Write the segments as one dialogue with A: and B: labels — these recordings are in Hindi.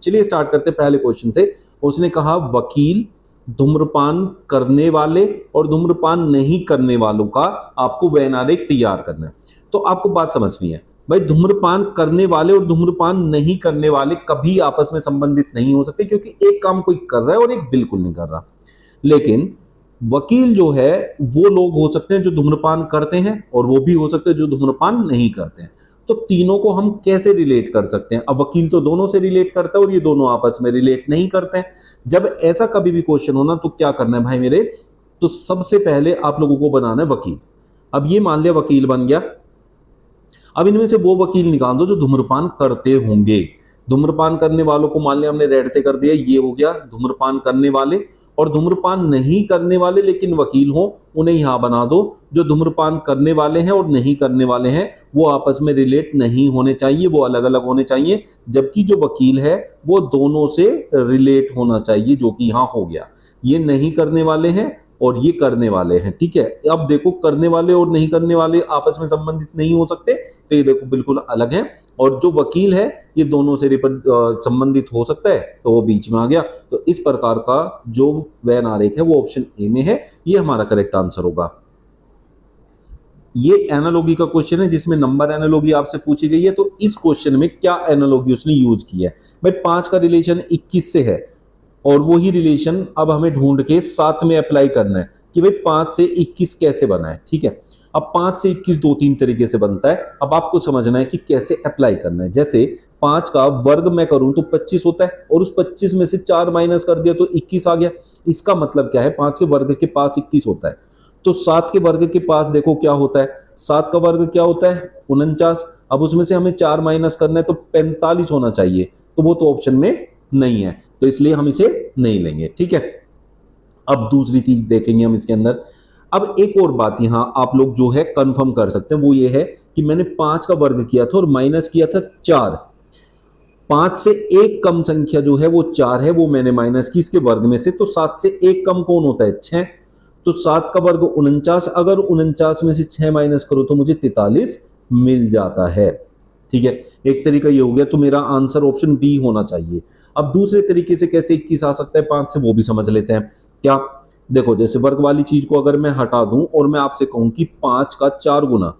A: चलिए स्टार्ट करते हैं पहले क्वेश्चन से। उसने कहा वकील धूम्रपान करने वाले और धूम्रपान नहीं करने वालों का आपको वैन आरेख तैयार करना है। तो आपको बात समझनी है भाई, धूम्रपान करने वाले और धूम्रपान नहीं करने वाले कभी आपस में संबंधित नहीं हो सकते, क्योंकि एक काम कोई कर रहा है और एक बिल्कुल नहीं कर रहा। लेकिन वकील जो है वो लोग हो सकते हैं जो धूम्रपान करते हैं, और वो भी हो सकते हैं जो धूम्रपान नहीं करते हैं। तो तीनों को हम कैसे रिलेट कर सकते हैं? अब वकील तो दोनों से रिलेट करता है और ये दोनों आपस में रिलेट नहीं करते हैं। जब ऐसा कभी भी क्वेश्चन हो ना, तो क्या करना है भाई मेरे, तो सबसे पहले आप लोगों को बनाना है वकील। अब ये मान लिया वकील बन गया, अब इनमें से वो वकील निकाल दो जो धूम्रपान करते होंगे। धूम्रपान करने वालों को मान लिया हमने रेड से कर दिया, ये हो गया धूम्रपान करने वाले। और धूम्रपान नहीं करने वाले लेकिन वकील हो, उन्हें यहां बना दो। जो धूम्रपान करने वाले हैं और नहीं करने वाले हैं वो आपस में रिलेट नहीं होने चाहिए, वो अलग अलग होने चाहिए। जबकि जो वकील है वो दोनों से रिलेट होना चाहिए, जो कि यहां हो गया। ये नहीं करने वाले हैं और ये करने वाले हैं, ठीक है। अब देखो, करने वाले और नहीं करने वाले आपस में संबंधित नहीं हो सकते, तो ये देखो बिल्कुल अलग है। और जो वकील है ये दोनों से संबंधित हो सकता है, तो वो बीच में आ गया। तो इस प्रकार का जो वैन आरेख है वो ऑप्शन ए में है, ये हमारा करेक्ट आंसर होगा। ये एनालॉजी का क्वेश्चन है जिसमें नंबर एनालॉजी आपसे पूछी गई है। तो इस क्वेश्चन में क्या एनालॉजी उसने यूज की है? भाई 5 का रिलेशन 21 से है, और वही रिलेशन अब हमें ढूंढ के 7 में अप्लाई करना है कि भाई 5 से 21 कैसे बना है, ठीक है। अब 5 से 21 2-3 तरीके से बनता है। अब आपको समझना है कि कैसे अप्लाई करना है। जैसे 5 का वर्ग मैं करूं तो 25 होता है, और उस 25 में से 4 माइनस कर दिया तो 21 आ गया। इसका मतलब क्या है, 5 के वर्ग के पास 21 होता है। तो 7 के वर्ग के पास देखो क्या होता है, 7 का वर्ग क्या होता है, 49। अब उसमें से हमें 4 माइनस करना है तो 45 होना चाहिए, तो वो तो ऑप्शन में नहीं है, तो इसलिए हम इसे नहीं लेंगे, ठीक है। अब दूसरी चीज देखेंगे हम इसके अंदर। अब एक और बात यहां आप लोग जो है कंफर्म कर सकते हैं, वो ये है कि मैंने 5 का वर्ग किया था और माइनस किया था 4। 5 से एक कम संख्या जो है वो 4 है, वो मैंने माइनस की इसके वर्ग में से। तो 7 से एक कम कौन होता है, 6। तो 7 का वर्ग 49, अगर 49 में से 6 माइनस करो तो मुझे 43 मिल जाता है, ठीक है। एक तरीका ये हो गया, तो मेरा आंसर ऑप्शन बी होना चाहिए। अब दूसरे तरीके से कैसे 21 आ सकता है 5 से, वो भी समझ लेते हैं। क्या, देखो जैसे वर्ग वाली चीज को अगर मैं हटा दूं और मैं आपसे कहूं कि 5 का 4 गुना,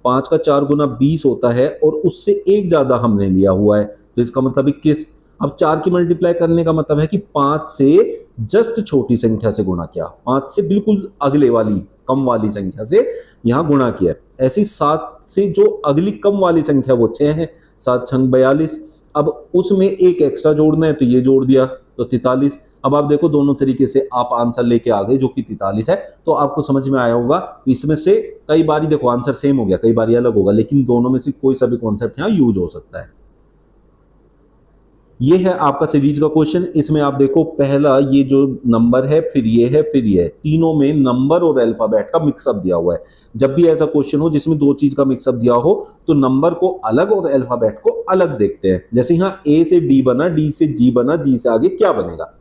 A: 5 का 4 गुना 20 होता है, और उससे एक ज्यादा हमने लिया हुआ है, तो इसका मतलब 21। अब 4 की मल्टीप्लाई करने का मतलब है कि 5 से जस्ट छोटी संख्या से गुणा किया, 5 से बिल्कुल अगले वाली कम वाली संख्या से यहां गुणा किया। ऐसी 7 से जो अगली कम वाली संख्या वो 6 है, 7 छंग 42। अब उसमें एक एक्स्ट्रा जोड़ना है तो ये जोड़ दिया तो 43। अब आप देखो दोनों तरीके से आप आंसर लेके आ गए जो कि 43 है। तो आपको समझ में आया होगा। इसमें से कई बारी देखो आंसर सेम हो गया, कई बारी अलग होगा, लेकिन दोनों में से कोई सा भी कॉन्सेप्ट यहाँ यूज हो सकता है। ये है आपका सीरीज का क्वेश्चन। इसमें आप देखो पहला ये जो नंबर है, फिर ये है, फिर ये है, तीनों में नंबर और अल्फाबेट का मिक्सअप दिया हुआ है। जब भी ऐसा क्वेश्चन हो जिसमें दो चीज का मिक्सअप दिया हो, तो नंबर को अलग और अल्फाबेट को अलग देखते हैं। जैसे यहाँ ए से डी बना, डी से जी बना, जी से आगे क्या बनेगा,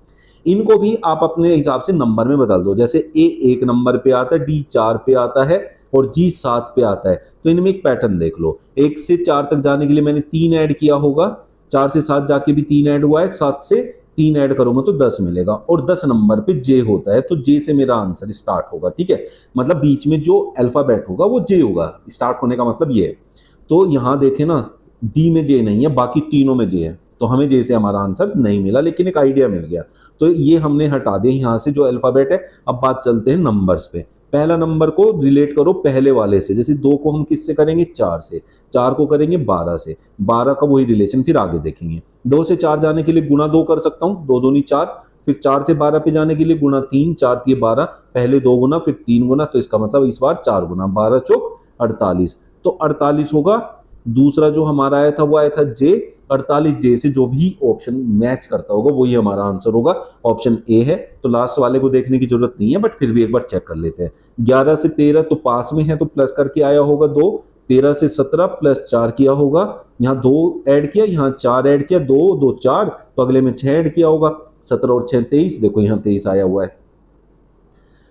A: इनको भी आप अपने हिसाब से नंबर में बदल दो। जैसे ए 1 नंबर पे आता है, डी 4 पे आता है, और जी 7 पे आता है। तो इनमें एक पैटर्न देख लो, 1 से 4 तक जाने के लिए मैंने 3 ऐड किया होगा, 4 से 7 जाके भी 3 ऐड हुआ है, 7 से 3 ऐड करूंगा तो 10 मिलेगा, और 10 नंबर पे जे होता है, तो जे से मेरा आंसर स्टार्ट होगा, ठीक है। मतलब बीच में जो अल्फाबेट होगा वो जे होगा, स्टार्ट होने का मतलब ये है। तो यहां देखें ना, डी में जे नहीं है, बाकी तीनों में जे है, तो हमें जे से हमारा आंसर नहीं मिला, लेकिन एक आइडिया मिल गया। तो ये हमने हटा दिया यहां से जो अल्फाबेट है। अब बात चलते हैं नंबर्स पे। पहला नंबर को रिलेट करो पहले वाले से। जैसे 2 को हम किससे करेंगे, 4 से, 4 को करेंगे 12 से, 12 का वही रिलेशन फिर आगे देखेंगे। 2 से 4 जाने के लिए गुना 2 कर सकता हूँ, 2 दूनी 4, फिर 4 से 12 पे जाने के लिए गुना 3, 4 3 12, पहले 2 गुना फिर 3 गुना, तो इसका मतलब इस बार 4 गुना, 12 चौक 48, तो 48 होगा। दूसरा जो हमारा आया था वो आया था जे, 48 जे से जो भी ऑप्शन मैच करता होगा वही हमारा आंसर होगा, ऑप्शन ए है। तो लास्ट वाले को देखने की जरूरत नहीं है, बट फिर भी एक बार चेक कर लेते हैं। 11 से 13 तो पास में है, तो प्लस करके आया होगा 2, 13 से 17 प्लस 4 किया होगा, यहाँ 2 ऐड किया, यहाँ 4 ऐड किया, 2 2 4, तो अगले में 6 ऐड किया होगा, 17 और 6 23, देखो यहाँ 23 आया हुआ है।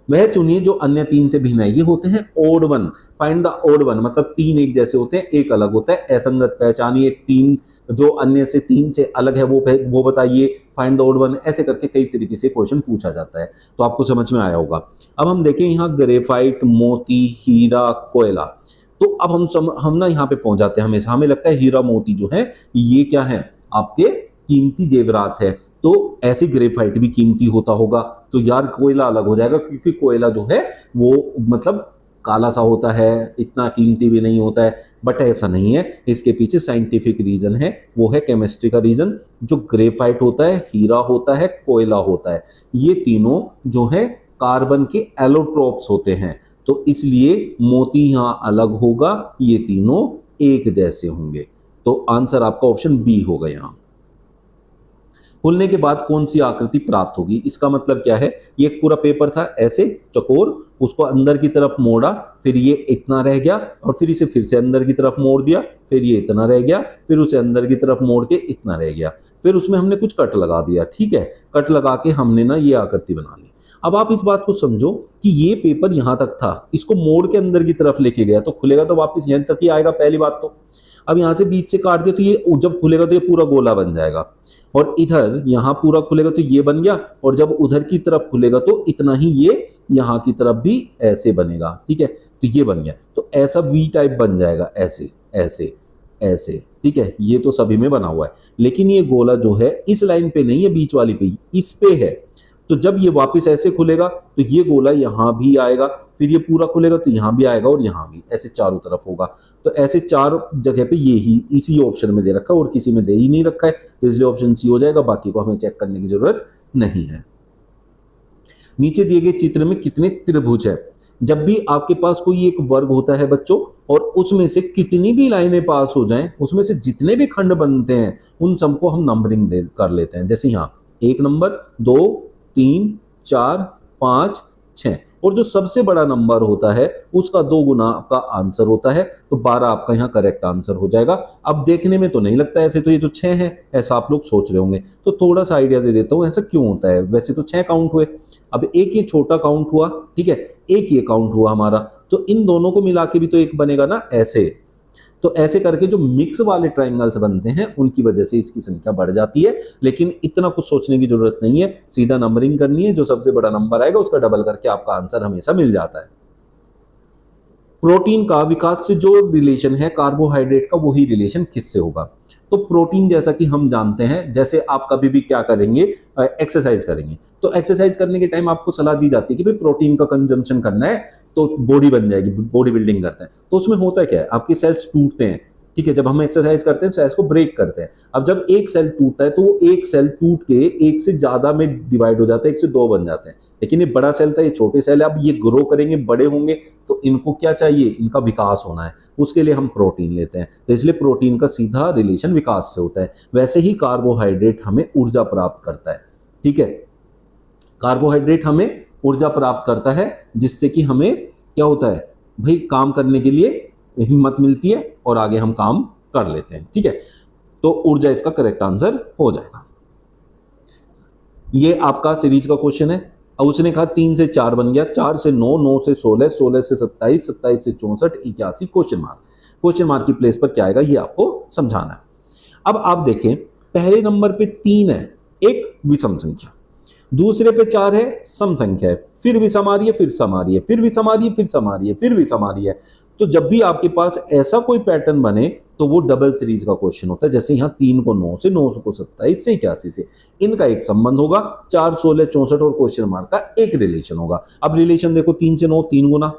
A: वह चुनिए जो अन्य तीन से भिन्न है। ये होते हैं odd one. Find the odd one मतलब तीन एक जैसे होते हैं, एक अलग होता है। असंगत पहचानिए, तीन जो अन्य से तीन से अलग है वो बताइए। फाइंड द ओड वन, ऐसे करके कई तरीके से क्वेश्चन पूछा जाता है। तो आपको समझ में आया होगा। अब हम देखें यहाँ ग्रेफाइट, मोती, हीरा, कोयला। तो अब हम ना यहाँ पे पहुंच जाते हैं। हमेशा हमें लगता है हीरा मोती जो है ये क्या है, आपके कीमती जेवरात है। तो ऐसे ग्रेफाइट भी कीमती होता होगा। तो यार कोयला अलग हो जाएगा, क्योंकि कोयला जो है वो मतलब काला सा होता है, इतना कीमती भी नहीं होता है। बट ऐसा नहीं है, इसके पीछे साइंटिफिक रीजन है, वो है केमिस्ट्री का रीजन। जो ग्रेफाइट होता है, हीरा होता है, कोयला होता है, ये तीनों जो है कार्बन के एलोट्रोप्स होते हैं। तो इसलिए मोती यहां अलग होगा, ये तीनों एक जैसे होंगे। तो आंसर आपका ऑप्शन बी होगा। यहां खुलने के बाद कौन सी आकृति प्राप्त होगी, इसका मतलब क्या है, ये एक पूरा पेपर था ऐसे चकोर, उसको अंदर की तरफ मोड़ा, फिर ये इतना रह गया, और फिर इसे फिर से अंदर की तरफ मोड़ दिया, फिर ये इतना रह गया, फिर उसे अंदर की तरफ मोड़ के इतना रह गया, फिर उसमें हमने कुछ कट लगा दिया। ठीक है, कट लगा के हमने ना ये आकृति बना ली। अब आप इस बात को समझो कि ये पेपर यहां तक था, इसको मोड़ के अंदर की तरफ लेके गया तो खुलेगा तो वापस यहां तक ही आएगा, पहली बात तो। अब यहां से बीच से काट दिया तो ये जब खुलेगा तो ये पूरा गोला बन जाएगा, और इधर यहां पूरा खुलेगा तो ये बन गया, और जब उधर की तरफ खुलेगा तो इतना ही ये यहां की तरफ भी ऐसे बनेगा। ठीक है, तो ये बन गया, तो ऐसा वी टाइप बन जाएगा, ऐसे ऐसे ऐसे। ठीक है, ये तो सभी में बना हुआ है, लेकिन ये गोला जो है इस लाइन पे नहीं है, बीच वाली पे, इस पे है। तो जब ये वापस ऐसे खुलेगा तो ये गोला यहां भी आएगा, फिर ये पूरा खुलेगा तो यहां भी आएगा, और यहां भी, ऐसे चारों तरफ होगा। तो ऐसे चार जगह पे ये ही इसी ऑप्शन में दे रखा है, और किसी में दे ही नहीं रखा है, तो इसलिए ऑप्शन सी हो जाएगा। बाकी को हमें चेक करने की जरूरत नहीं है। नीचे दिए गए चित्र में कितने त्रिभुज है। जब भी आपके पास कोई एक वर्ग होता है बच्चों, और उसमें से कितनी भी लाइनें पास हो जाएं, उसमें से जितने भी खंड बनते हैं उन सबको हम नंबरिंग कर लेते हैं। जैसे यहाँ 1 नंबर, 2, 3, 4, 5, 6, और जो सबसे बड़ा नंबर होता है उसका 2 गुना आपका आंसर होता है। तो 12 आपका यहाँ करेक्ट आंसर हो जाएगा। अब देखने में तो नहीं लगता ऐसे, तो ये तो 6 है, ऐसा आप लोग सोच रहे होंगे। तो थोड़ा सा आइडिया दे देता हूँ ऐसा क्यों होता है। वैसे तो 6 काउंट हुए, अब एक ये छोटा काउंट हुआ, ठीक है, एक ये काउंट हुआ हमारा, तो इन दोनों को मिला के भी तो एक बनेगा ना, ऐसे। तो ऐसे करके जो मिक्स वाले ट्रायंगल्स बनते हैं उनकी वजह से इसकी संख्या बढ़ जाती है। लेकिन इतना कुछ सोचने की जरूरत नहीं है, सीधा नंबरिंग करनी है, जो सबसे बड़ा नंबर आएगा उसका डबल करके आपका आंसर हमेशा मिल जाता है। प्रोटीन का विकास से जो रिलेशन है कार्बोहाइड्रेट का, वही रिलेशन किससे होगा। तो प्रोटीन जैसा कि हम जानते हैं, जैसे आप कभी भी क्या करेंगे, एक्सरसाइज करेंगे, तो एक्सरसाइज करने के टाइम आपको सलाह दी जाती है कि भाई प्रोटीन का कंजम्पशन करना है तो बॉडी बन जाएगी, बॉडी बिल्डिंग करते हैं। तो उसमें होता क्या है, आपके सेल्स टूटते हैं। ठीक है, जब हम एक्सरसाइज करते हैं सेल्स को ब्रेक करते हैं। अब जब एक सेल टूटता है तो वो एक सेल टूट के एक से ज्यादा में डिवाइड हो जाता है, 1 से 2 बन जाते हैं। लेकिन ये बड़ा सेल था, ये छोटे सेल है, अब ये ग्रो करेंगे, बड़े होंगे, तो इनको क्या चाहिए, इनका विकास होना है, उसके लिए हम प्रोटीन लेते हैं। तो इसलिए प्रोटीन का सीधा रिलेशन विकास से होता है। वैसे ही कार्बोहाइड्रेट हमें ऊर्जा प्राप्त करता है। ठीक है, कार्बोहाइड्रेट हमें ऊर्जा प्राप्त करता है, जिससे कि हमें क्या होता है भाई, काम करने के लिए हिम्मत मिलती है और आगे हम काम कर लेते हैं। ठीक है, तो ऊर्जा इसका करेक्ट आंसर हो जाएगा। ये आपका सीरीज का क्वेश्चन है। अब उसने कहा 3 से 4 बन गया, 4 से 9, 9 से 16, 16 से 27, 27 से 64, 81 क्वेश्चन मार्क की प्लेस पर क्या आएगा ये आपको समझाना है। अब आप देखें, पहले नंबर पे 3 है, एक विषम संख्या, दूसरे पे 4 है, सम संख्या है, फिर विषम आ रही है, फिर सम आ रही है, फिर विषम आ रही है, फिर सम आ रही है, फिर विषम आ रही है। तो जब भी आपके पास ऐसा कोई पैटर्न बने तो वो डबल सीरीज का क्वेश्चन होता है। जैसे यहाँ 3 को 9 से, 9 को 27 से, 81 से, इनका एक संबंध होगा, 4, 16, 64 और क्वेश्चन मार्क का एक रिलेशन होगा। अब रिलेशन देखो, 3 से 9 3 गुना,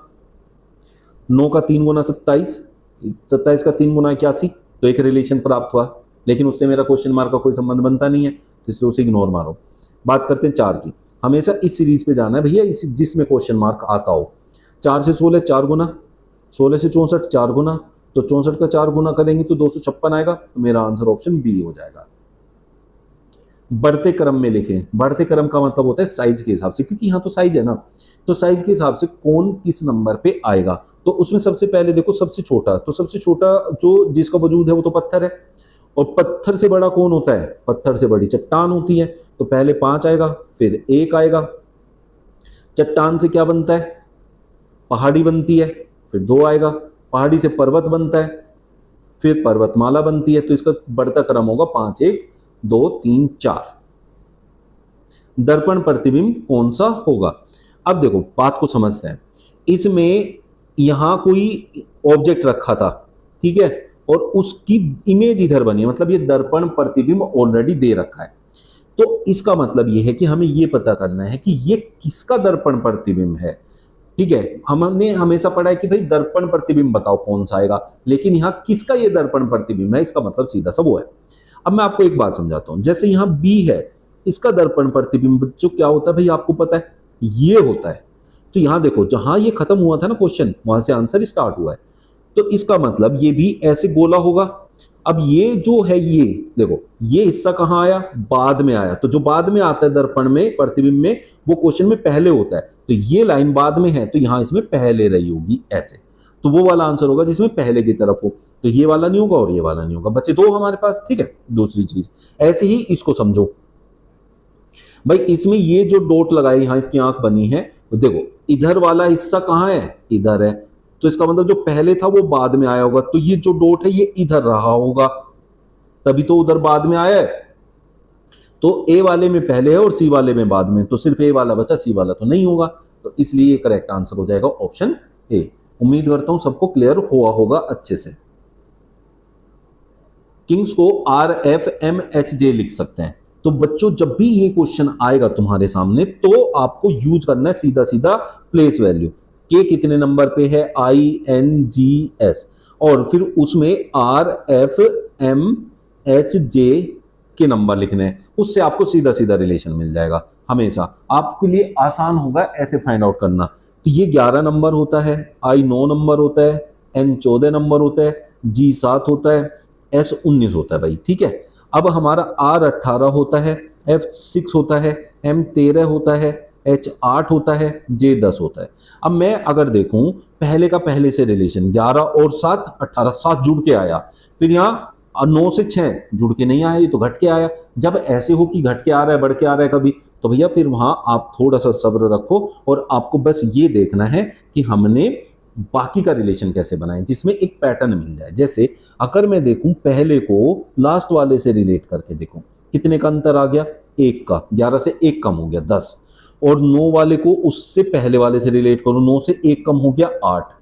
A: 9 का 3 गुना 27, 27 का 3 गुना 81, तो एक रिलेशन प्राप्त हुआ। लेकिन उससे मेरा क्वेश्चन मार्क का कोई संबंध बनता नहीं है, तो इसलिए उसे इग्नोर मारो। बात करते हैं 4 की। हमेशा इस सीरीज पे जाना है भैया, इस जिसमें क्वेश्चन मार्क आता हो। 4 से 16 4 गुना, 16 से 64 4 गुना, तो 64 का 4 गुना करेंगे तो 256 आएगा। तो मेरा आंसर ऑप्शन बी हो जाएगा। बढ़ते क्रम में लिखें, बढ़ते क्रम का मतलब होता है साइज के हिसाब से, क्योंकि यहाँ तो साइज है ना, तो साइज के हिसाब से कौन किस नंबर पे आएगा। तो उसमें सबसे पहले देखो सबसे छोटा, तो सबसे छोटा जो जिसका वजूद है वो तो पत्थर है, और पत्थर से बड़ा कौन होता है, पत्थर से बड़ी चट्टान होती है। तो पहले 5 आएगा, फिर 1 आएगा, चट्टान से क्या बनता है, पहाड़ी बनती है, फिर 2 आएगा, पहाड़ी से पर्वत बनता है, फिर पर्वतमाला बनती है, तो इसका बढ़ता क्रम होगा 5 1 2 3 4। दर्पण प्रतिबिंब कौन सा होगा? अब देखो बात को समझते हैं। इसमें यहां कोई ऑब्जेक्ट रखा था, ठीक है, और उसकी इमेज इधर बनी है, मतलब ये दर्पण प्रतिबिंब ऑलरेडी दे रखा है। तो इसका मतलब ये है कि हमें ये पता करना है कि ये किसका दर्पण प्रतिबिंब है। ठीक है, हमने हमेशा पढ़ा है कि भाई दर्पण प्रतिबिंब बताओ कौन सा आएगा, लेकिन यहाँ किसका ये दर्पण प्रतिबिंब है, इसका मतलब सीधा सा वो है। अब मैं आपको एक बात समझाता हूं, जैसे यहाँ बी है, इसका दर्पण प्रतिबिंब जो क्या होता है भाई आपको पता है, ये होता है। तो यहां देखो जहां ये खत्म हुआ था ना क्वेश्चन, वहां से आंसर स्टार्ट हुआ है, तो इसका मतलब ये भी ऐसे गोला होगा। अब ये जो है, ये देखो ये हिस्सा कहां आया, बाद में आया, तो जो बाद में आता है दर्पण में प्रतिबिंब में, वो क्वेश्चन में पहले होता है, तो ये लाइन बाद में है, तो यहां इसमें पहले रही होगी ऐसे, तो वो वाला आंसर होगा जिसमें पहले की तरफ हो। तो ये वाला नहीं होगा और ये वाला नहीं होगा, बचे 2 हमारे पास। ठीक है, दूसरी चीज ऐसे ही इसको समझो भाई, इसमें ये जो डॉट लगाई यहां इसकी आंख बनी है, तो देखो इधर वाला हिस्सा कहां है, इधर है, तो इसका मतलब जो पहले था वो बाद में आया होगा, तो ये जो डॉट है ये इधर रहा होगा, तभी तो उधर बाद में आया है। तो ए वाले में पहले है और सी वाले में बाद में, तो सिर्फ ए वाला बचा, सी वाला तो नहीं होगा, तो इसलिए ये करेक्ट आंसर हो जाएगा ऑप्शन ए। उम्मीद करता हूं सबको क्लियर हुआ होगा अच्छे से। किंग्स को RFMHJ लिख सकते हैं। तो बच्चों जब भी ये क्वेश्चन आएगा तुम्हारे सामने, तो आपको यूज करना है सीधा सीधा प्लेस वैल्यू, के कितने नंबर पे है, INGS, और फिर उसमें RFMHJ के नंबर लिखने हैं, उससे आपको सीधा सीधा रिलेशन मिल जाएगा। हमेशा आपके लिए आसान होगा ऐसे फाइंड आउट करना। तो ये 11 नंबर होता है, I 9 नंबर होता है, N 14 नंबर होता है, G 7 होता है, S 19 होता है भाई। ठीक है, अब हमारा R 18 होता है, F 6 होता है, M 13 होता है, H 8 होता है, J 10 होता है। अब मैं अगर देखूं पहले का पहले से रिलेशन 11 और 7 18, 7 जुड़ के आया, फिर यहाँ 9 से 6 जुड़ के नहीं आया, ये तो घट के आया। जब ऐसे हो कि घट के आ रहा है बढ़ के आ रहा है कभी, तो भैया फिर वहां आप थोड़ा सा सब्र रखो, और आपको बस ये देखना है कि हमने बाकी का रिलेशन कैसे बनाए जिसमें एक पैटर्न मिल जाए। जैसे अगर मैं देखूं पहले को लास्ट वाले से रिलेट करके देखूं, कितने का अंतर आ गया, 1 का, 11 से 1 कम हो गया 10, और 9 वाले को उससे पहले वाले से रिलेट करूं, 9 से 1 कम हो गया 8,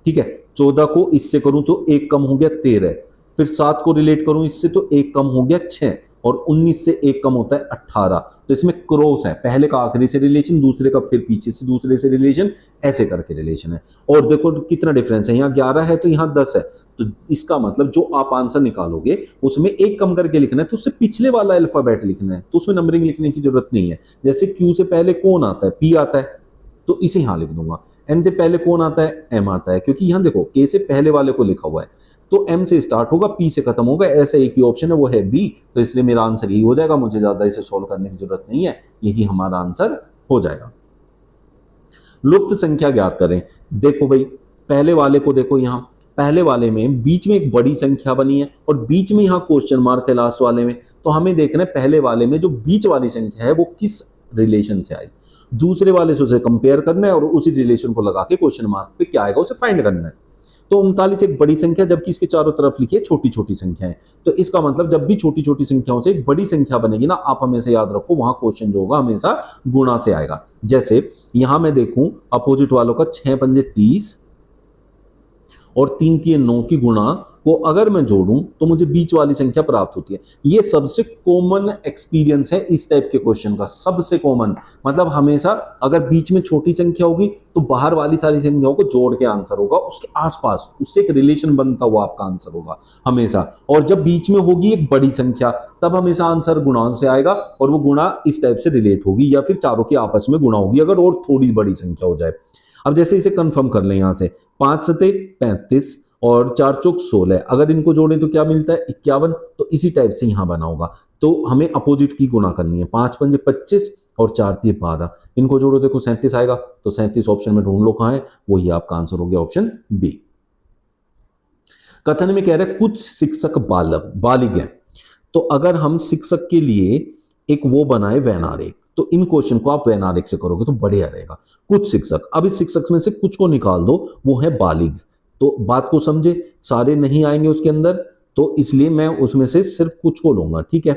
A: ठीक है, 14 को इससे करूं तो 1 कम हो गया 13, फिर 7 को रिलेट करूं इससे तो 1 कम हो गया 6, और 19 से 1 कम होता है 18। तो इसमें क्रॉस है, पहले का आखिरी से रिलेशन, दूसरे का फिर पीछे से दूसरे से रिलेशन, ऐसे करके रिलेशन है। और देखो कितना डिफरेंस है, यहाँ 11 है तो यहाँ 10 है, तो इसका मतलब जो आप आंसर निकालोगे उसमें 1 कम करके लिखना है, तो उससे पिछले वाला अल्फाबेट लिखना है, तो उसमें नंबरिंग लिखने की जरूरत नहीं है। जैसे Q से पहले कौन आता है, P आता है, तो इसे यहाँ लिख दूंगा। N से पहले कौन आता है, M आता है, क्योंकि यहाँ देखो K से पहले वाले को लिखा हुआ है, तो M से स्टार्ट होगा, P से खत्म होगा, ऐसा एक ही ऑप्शन है वो है B, तो इसलिए मेरा आंसर यही हो जाएगा, मुझे ज्यादा इसे सोल्व करने की जरूरत नहीं है, यही हमारा आंसर हो जाएगा। लुप्त संख्या ज्ञात करें। देखो भाई पहले वाले को देखो, यहाँ पहले वाले में बीच में एक बड़ी संख्या बनी है और बीच में यहाँ क्वेश्चन मार्क है लास्ट वाले में, तो हमें देखना है पहले वाले में जो बीच वाली संख्या है वो किस रिलेशन से आई, दूसरे वाले से उसे कंपेयर करना है और उसी रिलेशन को लगा के क्वेश्चन मार्क पे क्या आएगा उसे फाइंड करना है। तो 39 एक बड़ी संख्या, जबकि इसके चारों तरफ लिखिए छोटी छोटी संख्याएं, तो इसका मतलब जब भी छोटी छोटी संख्याओं से एक बड़ी संख्या बनेगी ना, आप हमेशा याद रखो वहां क्वेश्चन जो होगा हमेशा गुणा से आएगा। जैसे यहां मैं देखूं अपोजिट वालों का 6 पंजे 30 और 3 की 9 की गुणा को अगर मैं जोड़ूं तो मुझे बीच वाली संख्या प्राप्त होती है। ये सबसे कॉमन एक्सपीरियंस है इस टाइप के क्वेश्चन का, सबसे कॉमन, मतलब हमेशा अगर बीच में छोटी संख्या होगी तो बाहर वाली सारी संख्याओं को जोड़ के आंसर होगा, उसके आसपास उससे एक रिलेशन बनता हुआ आपका आंसर होगा हमेशा। और जब बीच में होगी एक बड़ी संख्या तब हमेशा आंसर गुणा से आएगा, और वो गुणा इस टाइप से रिलेट होगी या फिर चारों की आपस में गुणा होगी अगर और थोड़ी बड़ी संख्या हो जाए। अब जैसे इसे कंफर्म कर लें, यहां से 5 सते 35 और 4 चौक 16, अगर इनको जोड़ें तो क्या मिलता है 51, तो इसी टाइप से यहां बना होगा। तो हमें अपोजिट की गुणा करनी है, 5 पंजे 25 और 4 तिये 12, इनको जोड़ो देखो 37 आएगा, तो 37 ऑप्शन में ढूंढ लो कहां है, वही आपका आंसर हो गया ऑप्शन बी। कथन में कह रहे हैं कुछ शिक्षक बालिग हैं, तो अगर हम शिक्षक के लिए एक वो बनाए वैन आरेख, तो इन क्वेश्चन को आप वैनारिक से करोगे तो बढ़िया रहेगा। कुछ शिक्षक, अब इस शिक्षक में से कुछ को निकाल दो, वो है बालिग। तो बात को समझे, सारे नहीं आएंगे उसके अंदर, तो इसलिए मैं उसमें से सिर्फ कुछ को लूंगा, ठीक है।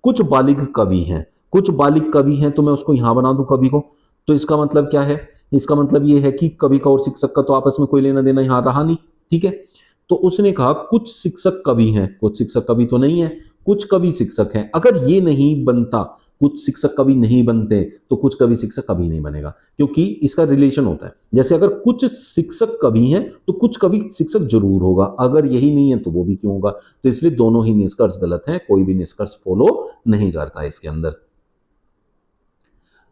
A: कुछ बालिग कवि हैं, कुछ बालिग कवि हैं, तो मैं उसको यहां बना दूं कवि को। तो इसका मतलब क्या है, इसका मतलब ये है कि कवि का और शिक्षक का तो आपस में कोई लेना देना यहां रहा नहीं, ठीक है। तो उसने कहा कुछ शिक्षक कवि हैं, कुछ शिक्षक कवि तो नहीं है, कुछ कवि शिक्षक हैं। अगर ये नहीं बनता, कुछ शिक्षक कवि नहीं बनते, तो कुछ कवि शिक्षक कभी नहीं बनेगा, क्योंकि इसका रिलेशन होता है। जैसे अगर कुछ शिक्षक कवि हैं तो कुछ कवि शिक्षक जरूर होगा, अगर यही नहीं है तो वो भी क्यों होगा। तो इसलिए दोनों ही निष्कर्ष गलत हैं, कोई भी निष्कर्ष फॉलो नहीं करता है इसके अंदर।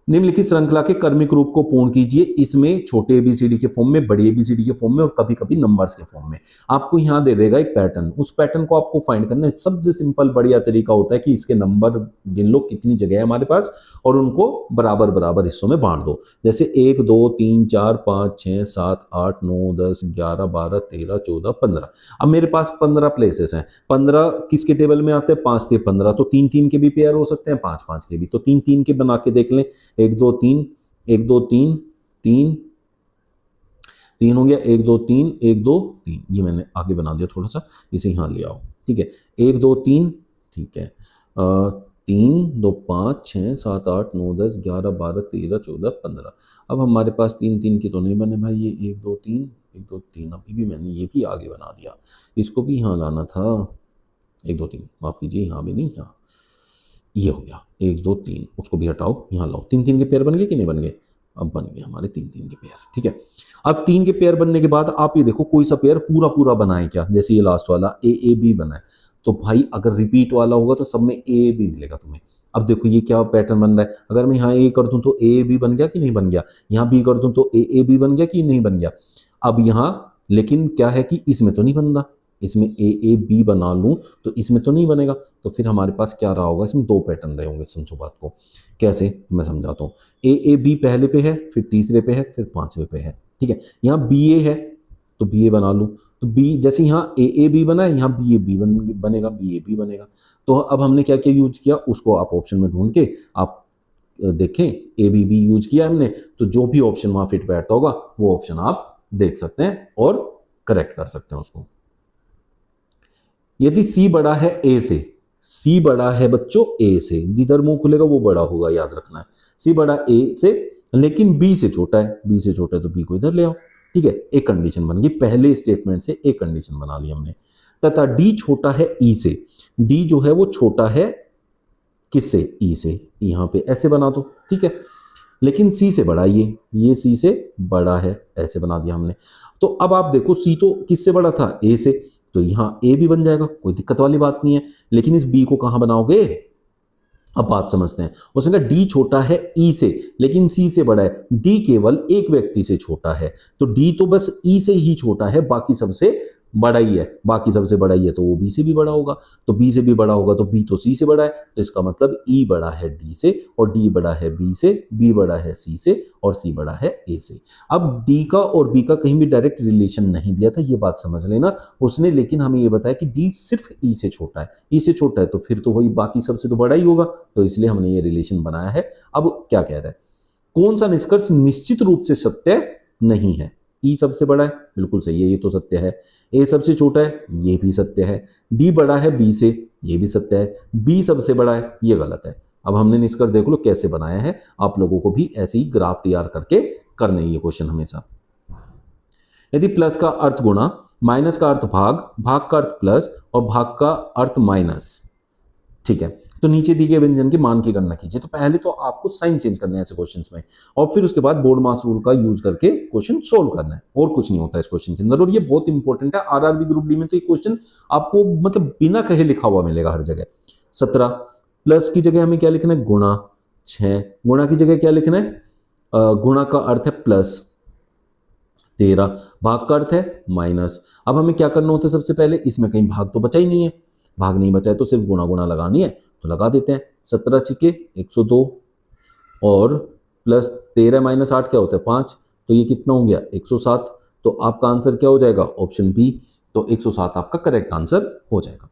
A: निम्नलिखित श्रृंखला के कर्मिक रूप को पूर्ण कीजिए। इसमें छोटे एबीसीडी के फॉर्म में, बड़ी एबीसीडी के फॉर्म में और कभी कभी नंबर्स के फॉर्म में। आपको यहां दे देगा एक पैटर्न, उस पैटर्न को आपको फाइंड करना है। सबसे सिंपल बढ़िया तरीका होता है कि इसके नंबर गिन लो, कितनी जगह है हमारे पास, और उनको बराबर बराबर हिस्सों में बांट दो। जैसे 1 2 3 4 5 6 7 8 9 10 11 12 13 14 15। अब मेरे पास 15 प्लेसेस हैं। 15 किसके टेबल में आते हैं, 5 से 15, तो 3 3 के भी पेयर हो सकते हैं, 5 5 के भी। तो 3 3 के बना के देख लें, 1 2 3 1 2 3 3 3 हो गया, 1 2 3 1 2 3। ये मैंने आगे बना दिया थोड़ा सा, इसे यहाँ ले आओ, ठीक है। 1 2 3, ठीक है। 3 2 5 6 7 8 9 10 11 12 13 14 15। अब हमारे पास 3 3 की तो नहीं बने भाई, ये 1 2 3 1 2 3। अभी भी मैंने ये भी आगे बना दिया, इसको भी यहाँ लाना था। 1 2 3, माफ कीजिए, यहाँ भी नहीं, यहाँ ये हो गया 1 2 3, उसको भी हटाओ, यहाँ लाओ। 3 3 के पेयर बन गए कि नहीं बन गए, अब बन गए हमारे 3 3 के पेयर, ठीक है। अब 3 के पेयर बनने के बाद आप ये देखो कोई सा पेयर पूरा पूरा बनाए क्या, जैसे ये लास्ट वाला ए ए बी बना है, तो भाई अगर रिपीट वाला होगा तो सब में ए बी मिलेगा तुम्हें। अब देखो ये क्या पैटर्न बन रहा है, अगर मैं यहाँ ए कर दूं तो ए बी बन गया कि नहीं बन गया, यहाँ बी कर दूं तो ए बी बन गया कि नहीं बन गया। अब यहाँ लेकिन क्या है कि इसमें तो नहीं बन रहा, इसमें ए बी बना लूं तो इसमें तो नहीं बनेगा। तो फिर हमारे पास क्या रहा होगा, इसमें 2 पैटर्न रहे होंगे। समझो बात को कैसे, मैं समझाता हूँ। ए बी पहले पे है, फिर तीसरे पे है, फिर 5वें पे है, ठीक है। यहाँ बी ए है तो बी ए बना लूँ, तो बी जैसे यहाँ ए बी बना है, यहाँ बी बनेगा, बी ए बी बनेगा। तो अब हमने क्या क्या यूज किया, उसको आप ऑप्शन में ढूंढ के आप देखें, ए बी यूज किया हमने, तो जो भी ऑप्शन वहां फिट बैठता होगा वो ऑप्शन आप देख सकते हैं और करेक्ट कर सकते हैं उसको। यदि सी बड़ा है ए से, सी बड़ा है बच्चों ए से, जिधर मुंह खुलेगा वो बड़ा होगा, याद रखना है। सी बड़ा ए से लेकिन बी से छोटा है, बी से छोटा है तो बी को इधर ले आओ, ठीक है। एक कंडीशन बन गई, पहले स्टेटमेंट से एक कंडीशन बना ली हमने। तथा डी छोटा है ई से, डी जो है वो छोटा है किससे, ई से, यहां पे ऐसे बना दो, ठीक है। लेकिन सी से बड़ा ये सी से बड़ा है, ऐसे बना दिया हमने। तो अब आप देखो सी तो किससे बड़ा था, ए से, तो यहां ए भी बन जाएगा, कोई दिक्कत वाली बात नहीं है। लेकिन इस बी को कहां बनाओगे, अब बात समझते हैं। उसने कहा डी छोटा है ई से लेकिन सी से बड़ा है, डी केवल एक व्यक्ति से छोटा है, तो डी तो बस ई से ही छोटा है, बाकी सबसे बड़ा ही है, बाकी सबसे बड़ा ही है, तो वो बी से भी बड़ा होगा। तो बी से भी बड़ा होगा तो बी तो सी से बड़ा है, तो इसका मतलब ई बड़ा है डी से, और डी बड़ा है बी से, बी बड़ा है सी से, और सी बड़ा है ए से। अब डी का और बी का कहीं भी डायरेक्ट रिलेशन नहीं दिया था, ये बात समझ लेना उसने, लेकिन हमें ये बताया कि डी सिर्फ ई से छोटा है, ई से छोटा है तो फिर तो वही बाकी सबसे तो बड़ा ही होगा, तो इसलिए हमने ये रिलेशन बनाया है। अब क्या कह रहा है, कौन सा निष्कर्ष निश्चित रूप से सत्य नहीं है। ई सबसे बड़ा है, बिल्कुल सही है, ये तो सत्य है। ए सबसे छोटा है, ये भी सत्य है। डी बड़ा है बी से, ये भी सत्य है। बी सबसे बड़ा है, ये गलत है। अब हमने निष्कर्ष देख लो कैसे बनाया है, आप लोगों को भी ऐसे ही ग्राफ तैयार करके करने ये क्वेश्चन हमेशा। यदि प्लस का अर्थ गुणा, माइनस का अर्थ भाग, भाग का अर्थ प्लस और भाग का अर्थ माइनस, ठीक है, तो नीचे दिए गए व्यंजन के मान की गणना कीजिए। तो पहले तो आपको साइन चेंज करना है ऐसे क्वेश्चंस में, और फिर उसके बाद बोर्ड मास रूल का यूज करके क्वेश्चन सोल्व करना है, और कुछ नहीं होता इस क्वेश्चन के अंदर। और ये बहुत इंपॉर्टेंट है, आरआरबी ग्रुप डी में तो ये क्वेश्चन आपको मतलब बिना कहे लिखा हुआ मिलेगा हर जगह। 17 प्लस की जगह हमें क्या लिखना है, गुणा। 6 गुणा की जगह क्या लिखना है, गुणा का अर्थ है प्लस। 13 भाग का अर्थ है माइनस। अब हमें क्या करना होता है, सबसे पहले इसमें कहीं भाग तो बचा ही नहीं है, भाग नहीं बचा है तो सिर्फ गुणा गुणा लगानी है, तो लगा देते हैं। 17 छिके 102 और प्लस 13 माइनस 8 क्या होता है 5, तो ये कितना हो गया 107। तो आपका आंसर क्या हो जाएगा, ऑप्शन बी। तो 107 आपका करेक्ट आंसर हो जाएगा।